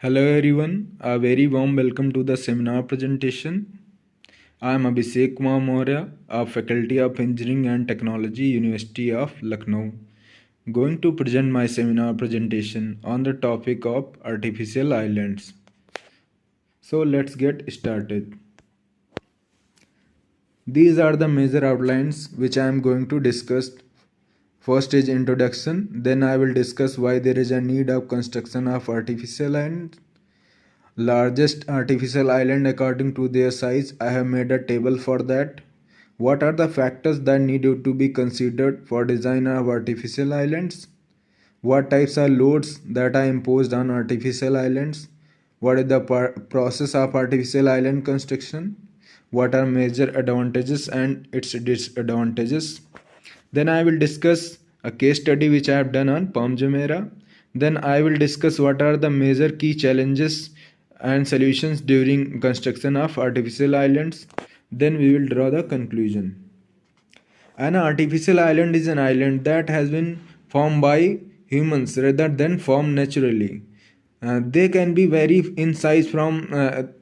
Hello everyone, a very warm welcome to the seminar presentation. I am Abhishek Kumar Maurya, a faculty of Engineering and Technology, University of Lucknow, going to present my seminar presentation on the topic of artificial islands. So let's get started. These are the major outlines which I am going to discuss. First is introduction, then I will discuss why there is a need of construction of artificial islands. Largest artificial island according to their size. I have made a table for that. What are the factors that need to be considered for design of artificial islands? What types are loads that are imposed on artificial islands? What is the process of artificial island construction? What are major advantages and its disadvantages? Then I will discuss a case study which I have done on Palm Jumeirah. Then I will discuss what are the major key challenges and solutions during construction of artificial islands. Then we will draw the conclusion. An artificial island is an island that has been formed by humans rather than formed naturally. They can be vary in size from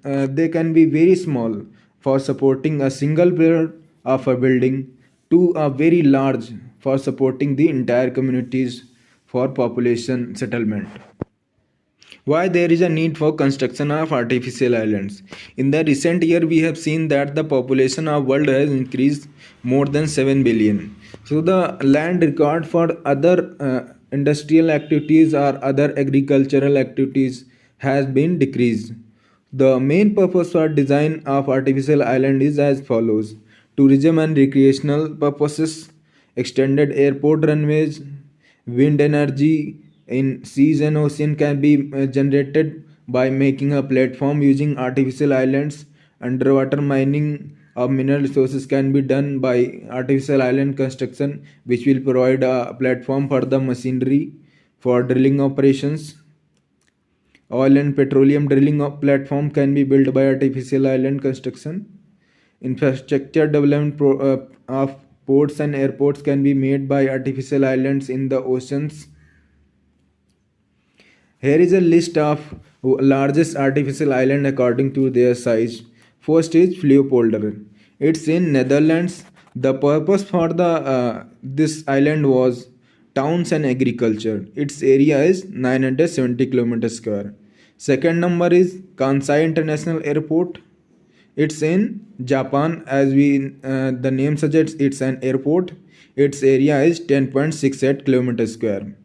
they can be very small for supporting a single pillar of a building to a very large for supporting the entire communities for population settlement. Why there is a need for construction of artificial islands? In the recent year, we have seen that the population of world has increased more than 7 billion. So the land required for other industrial activities or other agricultural activities has been decreased. The main purpose for design of artificial island is as follows: tourism and recreational purposes, extended airport runways, wind energy in seas and ocean can be generated by making a platform using artificial islands. Underwater mining of mineral resources can be done by artificial island construction, which will provide a platform for the machinery for drilling operations. Oil and petroleum drilling platform can be built by artificial island construction. Infrastructure development of ports and airports can be made by artificial islands in the oceans. Here is a list of largest artificial island according to their size. First is Leopolder. It's in Netherlands. The purpose for the this island was towns and agriculture. Its area is 970 kilometers square. Second number is Kansai International Airport. It's in Japan, as the name suggests. It's an airport. Its area is 10.68 kilometers square.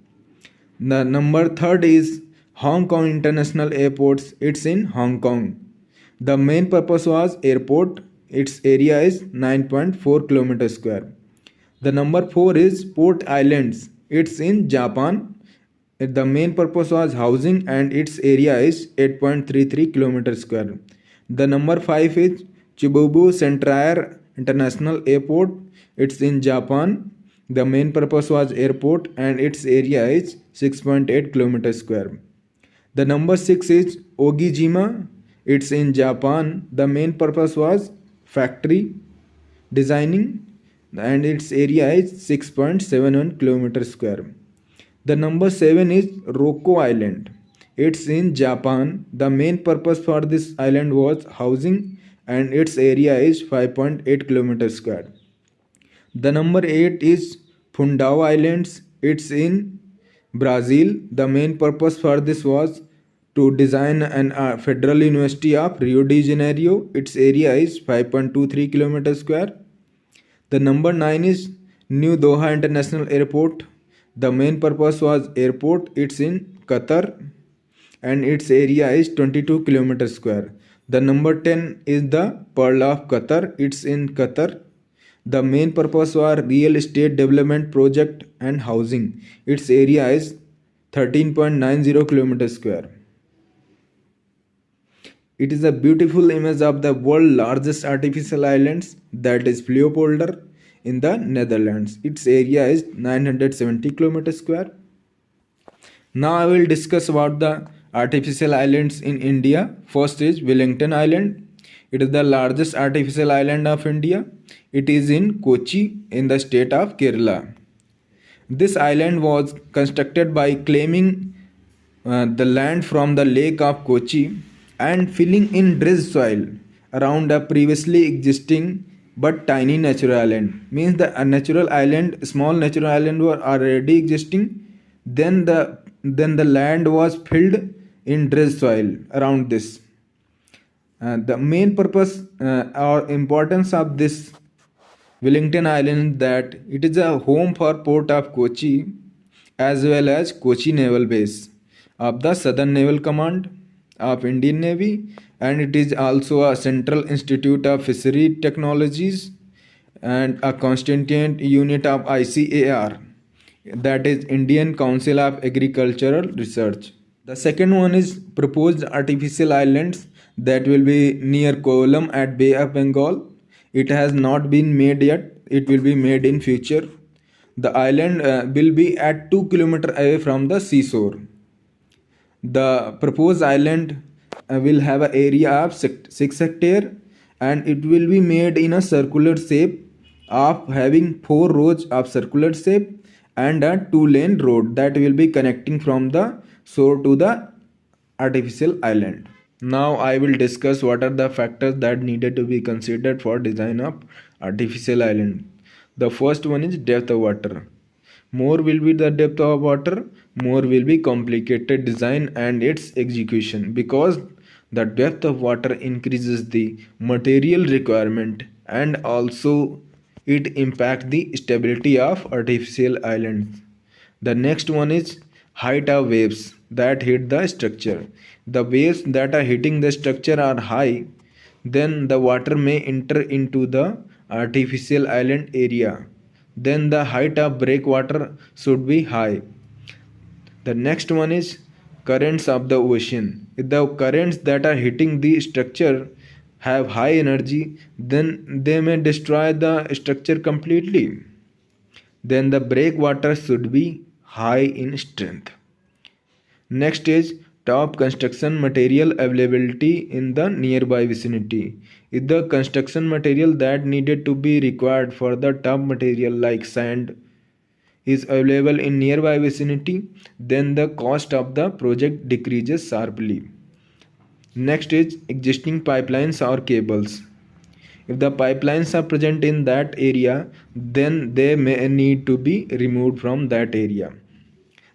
The number third is Hong Kong International Airports. It's in Hong Kong. The main purpose was airport. Its area is 9.4 kilometers square. The number 4 is Port Islands. It's in Japan. The main purpose was housing and its area is 8.33 kilometers square. The number 5 is Chibubu Centraire International Airport. It's in Japan. The main purpose was airport and its area is 6.8 kilometers square. The number 6 is Ogijima. It's in Japan. The main purpose was factory designing and its area is 6.71 kilometers square. The number 7 is Roko Island. It's in Japan. The main purpose for this island was housing and its area is 5.8 kilometers square. The number 8 is Fundao Islands. It's in Brazil. The main purpose for this was to design an Federal University of Rio de Janeiro. Its area is 5.23 kilometers square. The number 9 is New Doha International Airport. The main purpose was airport. It's in Qatar and its area is 22 kilometers square. The number 10 is the Pearl of Qatar. It's in Qatar. The main purpose was real estate development project and housing. Its area is 13.90 kilometers square. It is a beautiful image of the world's largest artificial islands, that is Leopolder in the Netherlands. Its area is 970 kilometers square. Now I will discuss about the artificial islands in India. First is Wellington Island. It is the largest artificial island of India. It is in Kochi in the state of Kerala. This island was constructed by claiming the land from the lake of Kochi and filling in dredged soil around a previously existing but tiny natural island. Means the a natural island, small natural island were already existing. Then the land was filled in dredged soil around this. The main purpose or importance of this Wellington Island that it is a home for port of Kochi as well as Kochi Naval Base of the Southern Naval Command of Indian Navy, and it is also a central institute of fishery technologies and a constituent unit of ICAR, that is Indian Council of Agricultural Research. The second one is proposed artificial islands that will be near Kolam at Bay of Bengal. It has not been made yet. It will be made in future. The island will be at 2 kilometers away from the seashore. The proposed island will have an area of 6 hectare, and it will be made in a circular shape of having 4 rows of circular shape and a 2-lane road that will be connecting from the shore to the artificial island. Now I will discuss what are the factors that needed to be considered for design of artificial island. The first one is depth of water. More will be the depth of water, more will be complicated design and its execution, because the depth of water increases the material requirement and also it impacts the stability of artificial islands. The next one is height of waves that hit the structure. The waves that are hitting the structure are high, then the water may enter into the artificial island area. Then the height of breakwater should be high. The next one is currents of the ocean. If the currents that are hitting the structure have high energy, then they may destroy the structure completely. Then the breakwater should be high in strength. Next is top construction material availability in the nearby vicinity. If the construction material that needed to be required for the top material like sand is available in nearby vicinity, then the cost of the project decreases sharply. Next is existing pipelines or cables. If the pipelines are present in that area, then they may need to be removed from that area.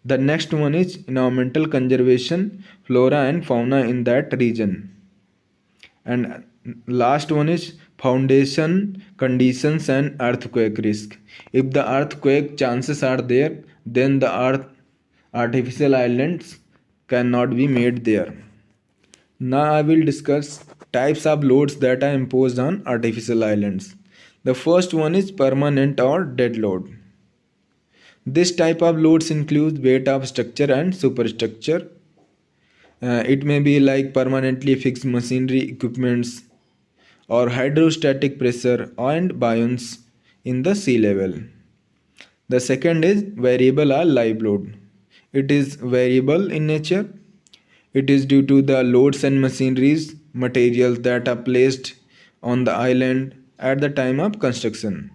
The next one is environmental conservation, flora and fauna in that region. And last one is foundation conditions and earthquake risk. If the earthquake chances are there, then the artificial islands cannot be made there. Now I will discuss types of loads that are imposed on artificial islands. The first one is permanent or dead load. This type of loads includes weight of structure and superstructure. It may be like permanently fixed machinery equipments or hydrostatic pressure and buoyancy in the sea level. The second is variable or live load. It is variable in nature. It is due to the loads and machineries, materials that are placed on the island at the time of construction.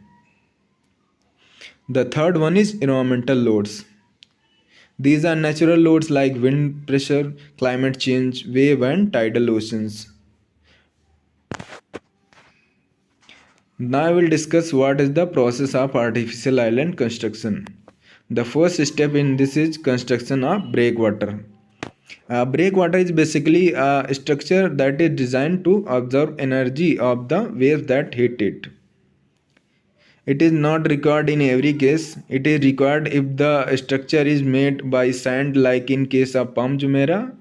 The third one is environmental loads. These are natural loads like wind pressure, climate change, wave and tidal oceans. Now I will discuss what is the process of artificial island construction. The first step in this is construction of breakwater. Breakwater is basically a structure that is designed to absorb energy of the waves that hit it. It is not required in every case. It is required if the structure is made by sand, like in case of Palm Jumeirah.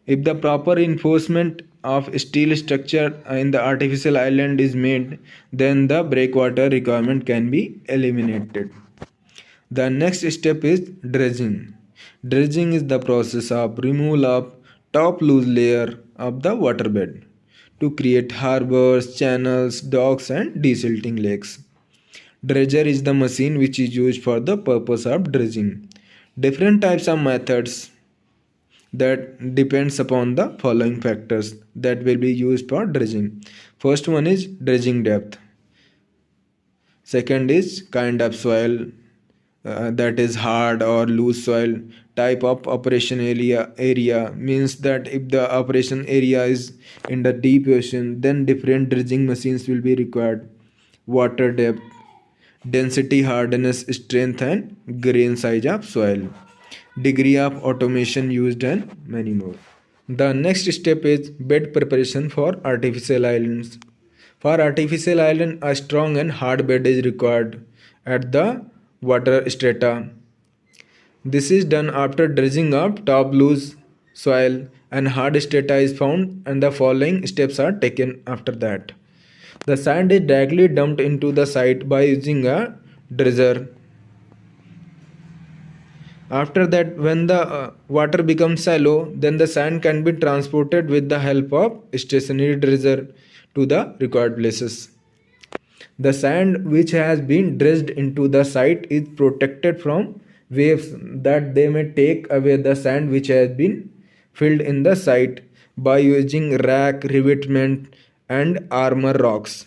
If the proper reinforcement of steel structure in the artificial island is made, then the breakwater requirement can be eliminated. The next step is dredging. Dredging is the process of removal of top loose layer of the waterbed to create harbors, channels, docks and desilting lakes. Dredger is the machine which is used for the purpose of dredging. Different types of methods that depends upon the following factors that will be used for dredging. First one is dredging depth. Second is kind of soil, that is hard or loose soil. type of operation area means that if the operation area is in the deep ocean, then different dredging machines will be required. Water depth, density, hardness, strength, and grain size of soil, degree of automation used, and many more. The next step is bed preparation for artificial islands. For artificial island, a strong and hard bed is required at the water strata. This is done after dredging up top loose soil and hard strata is found, and the following steps are taken after that. The sand is directly dumped into the site by using a dredger. After that, when the water becomes shallow, then the sand can be transported with the help of stationary dredger to the required places. The sand which has been dredged into the site is protected from waves that they may take away the sand which has been filled in the site by using rack, revetment, and armor rocks.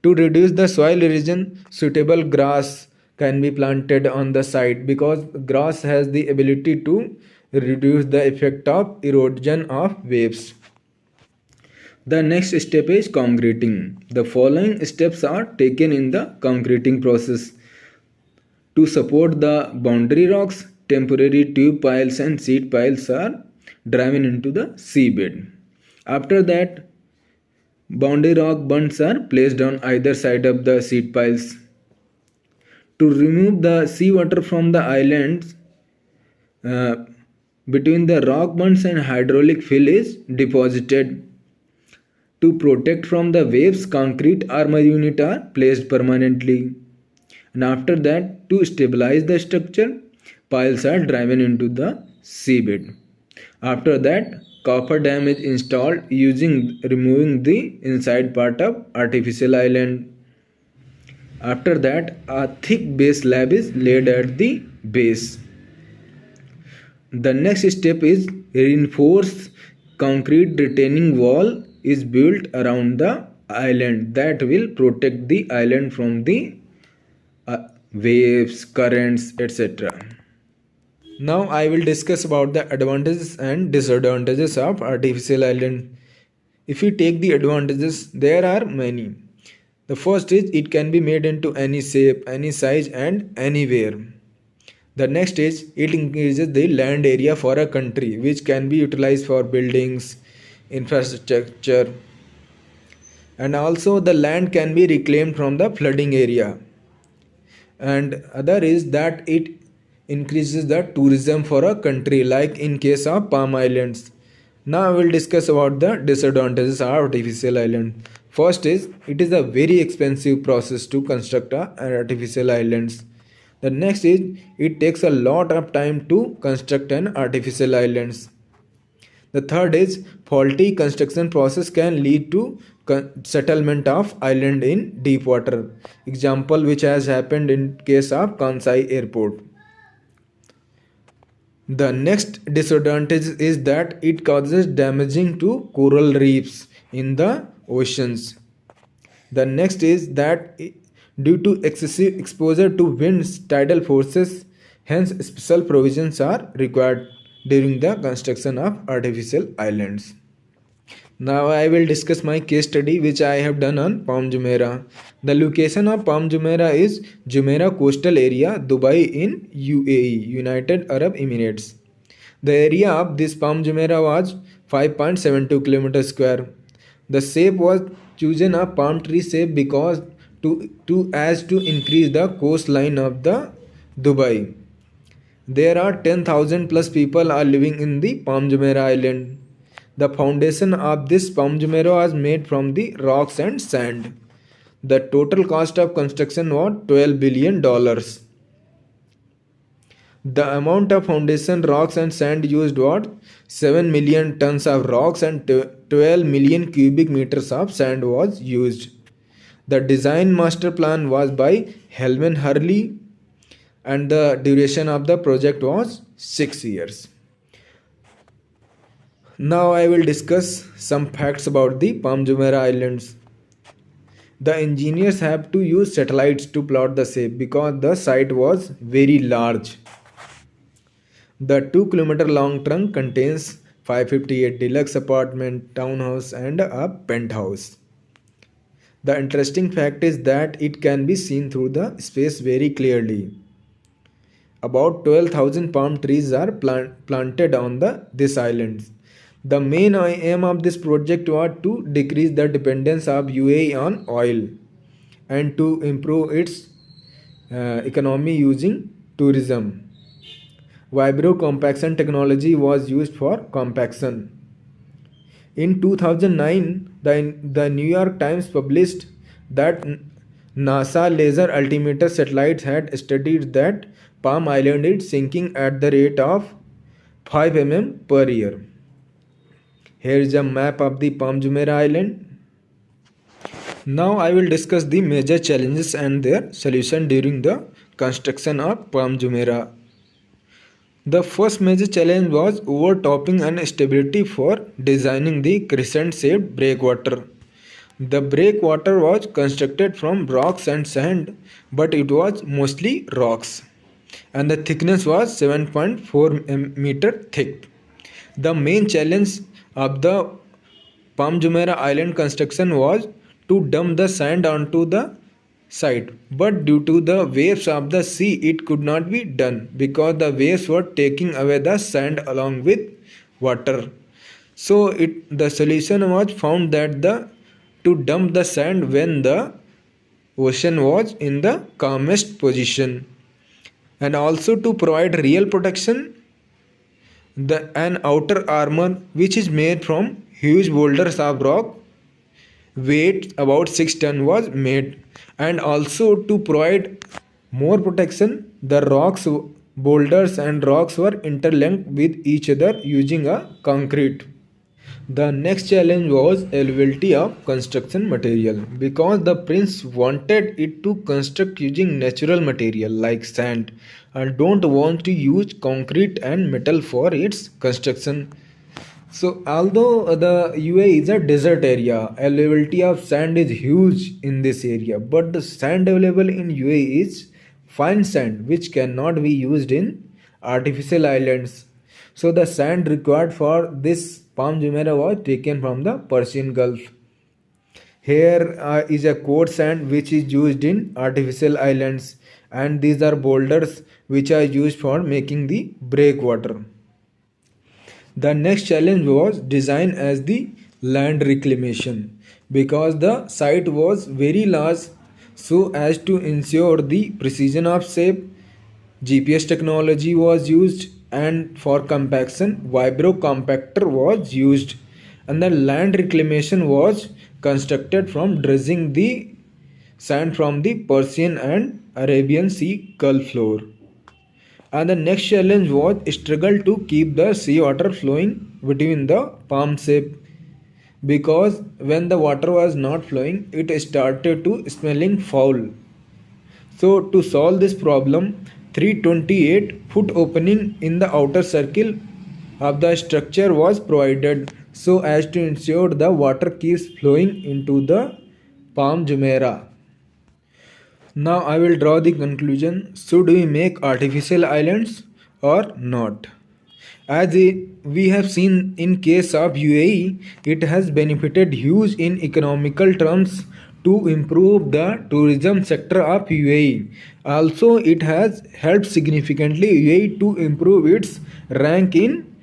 To reduce the soil erosion, suitable grass can be planted on the site because grass has the ability to reduce the effect of erosion of waves. The next step is concreting. The following steps are taken in the concreting process. To support the boundary rocks, temporary tube piles and sheet piles are driven into the seabed. After that, boundary rock bunds are placed on either side of the sheet piles. To remove the seawater from the islands, uh, between the rock bunds and hydraulic fill is deposited. To protect from the waves, concrete armor units are placed permanently. And after that, to stabilize the structure, piles are driven into the seabed. After that, coffer dam is installed using removing the inside part of artificial island. After that, a thick base slab is laid at the base. The next step is reinforced concrete retaining wall is built around the island that will protect the island from the waves, currents, etc. Now I will discuss about the advantages and disadvantages of artificial island. If you take the advantages, there are many. The first is it can be made into any shape, any size, and anywhere. The next is it increases the land area for a country which can be utilized for buildings, infrastructure, and also the land can be reclaimed from the flooding area. And other is that it increases the tourism for a country, like in case of Palm Islands. Now I will discuss about the disadvantages of artificial island. First is it is a very expensive process to construct an artificial islands. The next is it takes a lot of time to construct an artificial islands. The third is faulty construction process can lead to settlement of island in deep water. Example which has happened in case of Kansai airport. The next disadvantage is that it causes damaging to coral reefs in the oceans. The next is that due to excessive exposure to winds, tidal forces, hence special provisions are required during the construction of artificial islands. Now I will discuss my case study which I have done on Palm Jumeirah. The location of Palm Jumeirah is Jumeirah coastal area, Dubai in UAE, United Arab Emirates. The area of this Palm Jumeirah was 5.72 km square. The shape was chosen a palm tree shape because to increase the coastline of the Dubai. There are 10,000 plus people are living in the Palm Jumeirah island. The foundation of this Palm Jumeirah was made from the rocks and sand. The total cost of construction was $12 billion. The amount of foundation rocks and sand used was 7 million tons of rocks and 12 million cubic meters of sand was used. The design master plan was by Helman Hurley and the duration of the project was 6 years. Now I will discuss some facts about the Palm Jumeirah Islands. The engineers have to use satellites to plot the shape because the site was very large. The 2 kilometer long trunk contains 558 deluxe apartment, townhouse and a penthouse. The interesting fact is that it can be seen through the space very clearly. About 12,000 palm trees are planted on this island. The main aim of this project was to decrease the dependence of UAE on oil and to improve its economy using tourism. Vibro compaction technology was used for compaction. In 2009, the New York Times published that NASA Laser Altimeter satellites had studied that Palm Island is sinking at the rate of 5 mm per year. Here is a map of the Palm Jumeirah Island. Now I will discuss the major challenges and their solution during the construction of Palm Jumeirah. The first major challenge was overtopping and stability for designing the crescent-shaped breakwater. The breakwater was constructed from rocks and sand, but it was mostly rocks, and the thickness was 7.4 meter thick. The main challenge of the Palm Jumeirah Island construction was to dump the sand onto the site, but due to the waves of the sea it could not be done because the waves were taking away the sand along with water. So the solution was found that to dump the sand when the ocean was in the calmest position, and also to provide real protection. An outer armor which is made from huge boulders of rock weight about 6 tons was made, and also to provide more protection the rocks, boulders and rocks were interlinked with each other using a concrete. The next challenge was availability of construction material, because the prince wanted it to construct using natural material like sand and don't want to use concrete and metal for its construction. So although the UAE is a desert area, availability of sand is huge in this area, but the sand available in UAE is fine sand which cannot be used in artificial islands. So the sand required for this Palm Jumeirah was taken from the Persian Gulf. Here is a coarse sand which is used in artificial islands, and these are boulders which are used for making the breakwater. The next challenge was design as the land reclamation, because the site was very large, so as to ensure the precision of shape, GPS technology was used, and for compaction vibro compactor was used, and the land reclamation was constructed from dredging the sand from the Persian and Arabian Sea Gulf floor. And the next challenge was struggle to keep the seawater flowing between the palm shape, because when the water was not flowing it started to smelling foul. So to solve this problem, 328-foot opening in the outer circle of the structure was provided so as to ensure the water keeps flowing into the Palm Jumeirah. Now I will draw the conclusion. Should we make artificial islands or not? As we have seen in case of UAE, it has benefited huge in economical terms to improve the tourism sector of UAE. Also, it has helped significantly UAE to improve its rank in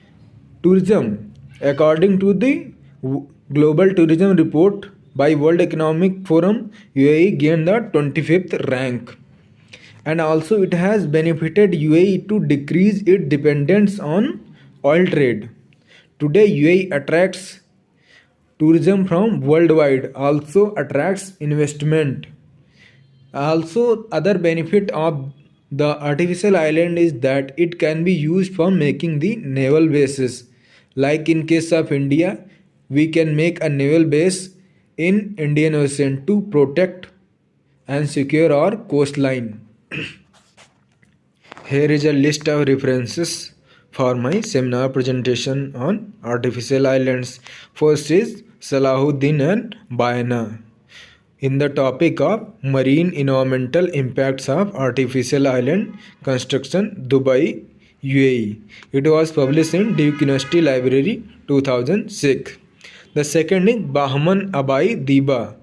tourism. According to the Global Tourism Report by World Economic Forum, UAE gained the 25th rank. And also it has benefited UAE to decrease its dependence on oil trade. Today UAE attracts tourism from worldwide, also attracts investment. Also other benefit of the artificial island is that it can be used for making the naval bases. Like in case of India, we can make a naval base in Indian Ocean to protect and secure our coastline. Here is a list of references for my seminar presentation on artificial islands. First is Salahuddin and Bayana in the topic of marine environmental impacts of artificial island construction, Dubai, UAE. It was published in Duke University Library 2006. The second is Bahman Abai Diba.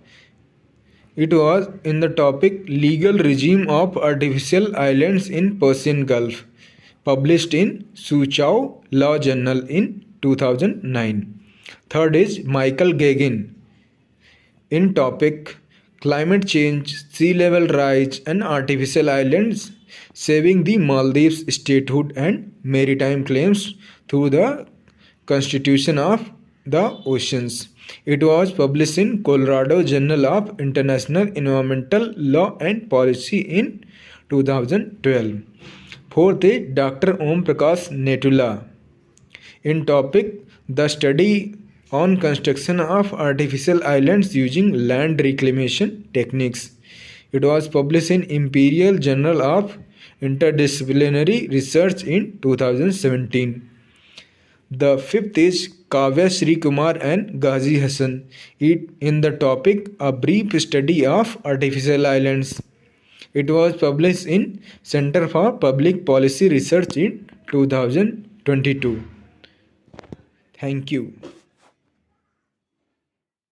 It was in the topic Legal Regime of Artificial Islands in Persian Gulf, published in Soochow Law Journal in 2009. Third is Michael Gagin in topic Climate Change, Sea Level Rise and Artificial Islands, Saving the Maldives Statehood and Maritime Claims through the Constitution of the Oceans. It was published in Colorado Journal of International Environmental Law and Policy in 2012. Fourth is Dr. Om Prakash Netula in topic The Study on Construction of Artificial Islands Using Land Reclamation Techniques. It was published in Imperial Journal of Interdisciplinary Research in 2017. The fifth is Kavya Sri Kumar and Ghazi Hassan in the topic A Brief Study of Artificial Islands. It was published in Center for Public Policy Research in 2022. Thank you.